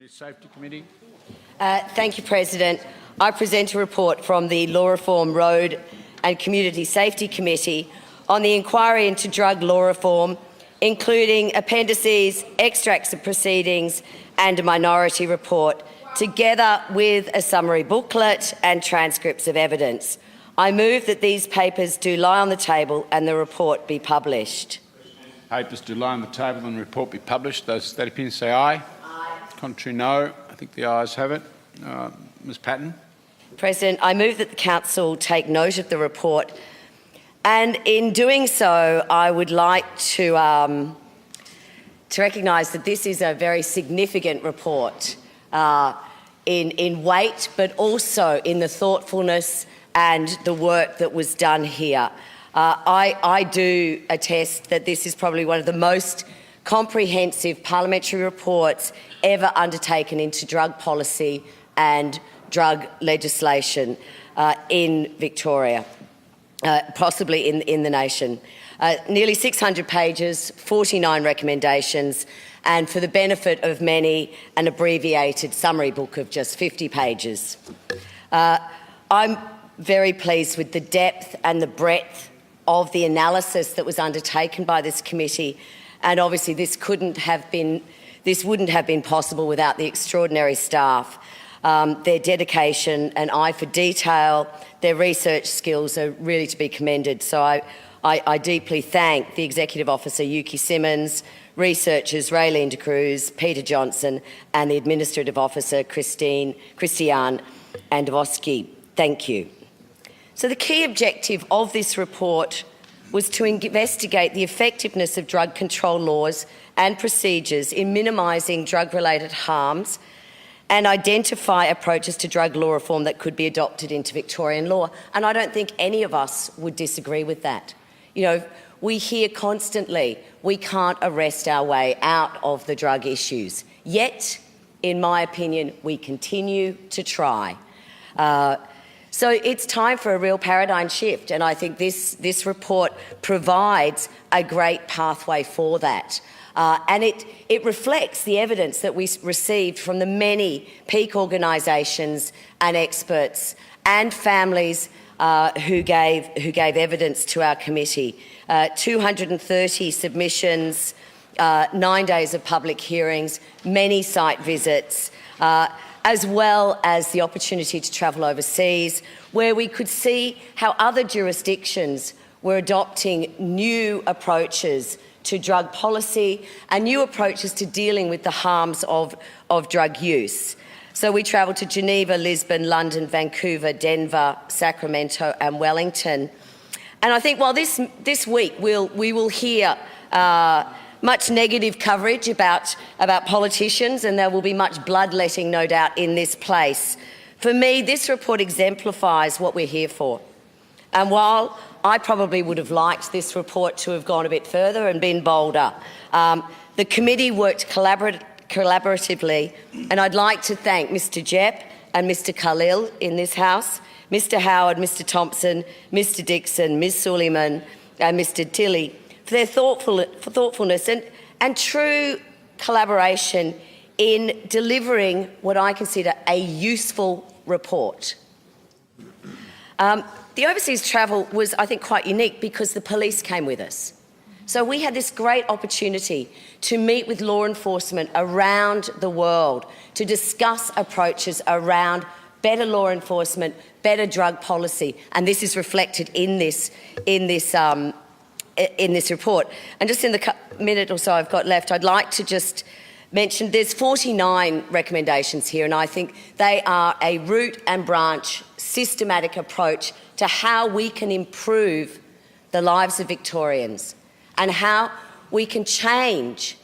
Safety Committee. Thank you, President. I present a report from the Law Reform, Road and Community Safety Committee on the inquiry into drug law reform, including appendices, extracts of proceedings and a minority report, together with a summary booklet and transcripts of evidence. I move that these papers do lie on the table and the report be published. Papers do lie on the table and the report be published. Those that opinion say aye. Aye. Contrary, no. I think the ayes have it. Ms Patten. President, I move that the Council take note of the report, and in doing so I would like to recognise that this is a very significant report in weight, but also in the thoughtfulness and the work that was done here. I do attest that this is probably one of the most comprehensive parliamentary reports ever undertaken into drug policy and drug legislation in Victoria, possibly in the nation. Nearly 600 pages, 49 recommendations, and for the benefit of many, an abbreviated summary book of just 50 pages. I'm very pleased with the depth and the breadth of the analysis that was undertaken by this committee, and obviously this wouldn't have been possible without the extraordinary staff. Their dedication and eye for detail, their research skills are really to be commended. So I deeply thank the Executive Officer Yuki Simmons, researchers Raylene de Cruz, Peter Johnson and the Administrative Officer Christiane Andovosky. Thank you. So the key objective of this report was to investigate the effectiveness of drug control laws and procedures in minimising drug-related harms and identify approaches to drug law reform that could be adopted into Victorian law. And I don't think any of us would disagree with that. You know, we hear constantly we can't arrest our way out of the drug issues. Yet, in my opinion, we continue to try. So it's time for a real paradigm shift, and I think this report provides a great pathway for that. And it reflects the evidence that we received from the many peak organisations and experts and families who gave evidence to our committee. 230 submissions, 9 days of public hearings, many site visits, as well as the opportunity to travel overseas, where we could see how other jurisdictions were adopting new approaches to drug policy and new approaches to dealing with the harms of drug use. So we travelled to Geneva, Lisbon, London, Vancouver, Denver, Sacramento and Wellington. And I think while this week we will hear much negative coverage about politicians, and there will be much bloodletting, no doubt, in this place. For me, this report exemplifies what we're here for. And while I probably would have liked this report to have gone a bit further and been bolder, the committee worked collaboratively, and I'd like to thank Mr Jepp and Mr Khalil in this House, Mr Howard, Mr Thompson, Mr Dixon, Ms Suleiman and Mr Tilley for their thoughtfulness and true collaboration in delivering what I consider a useful report. The overseas travel was, I think, quite unique because the police came with us. So we had this great opportunity to meet with law enforcement around the world to discuss approaches around better law enforcement, better drug policy, and this is reflected in this report. And just in the minute or so I've got left, I'd like to just mention there's 49 recommendations here, and I think they are a root and branch systematic approach to how we can improve the lives of Victorians and how we can change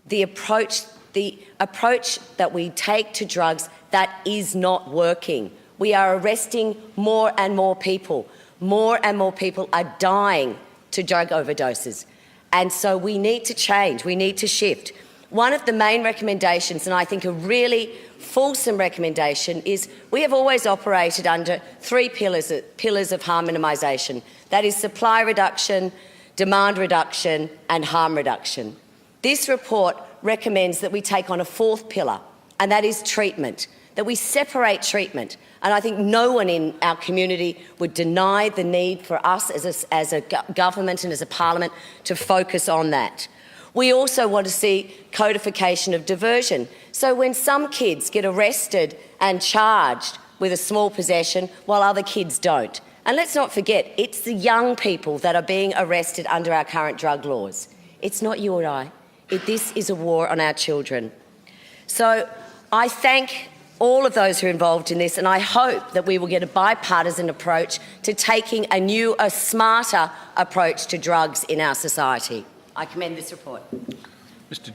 the approach that we take to drugs that is not working. We are arresting more and more people. More and more people are dying to drug overdoses. And so we need to change, we need to shift. One of the main recommendations, and I think a really fulsome recommendation, is we have always operated under three pillars of harm minimisation. That is supply reduction, demand reduction and harm reduction. This report recommends that we take on a fourth pillar, and that is treatment, that we separate treatment. And I think no one in our community would deny the need for us as a government and as a parliament to focus on that. We also want to see codification of diversion. So when some kids get arrested and charged with a small possession while other kids don't. And let's not forget, it's the young people that are being arrested under our current drug laws. It's not you or I. This is a war on our children. So I thank all of those who are involved in this, and I hope that we will get a bipartisan approach to taking a smarter approach to drugs in our society. I commend this report. Mr.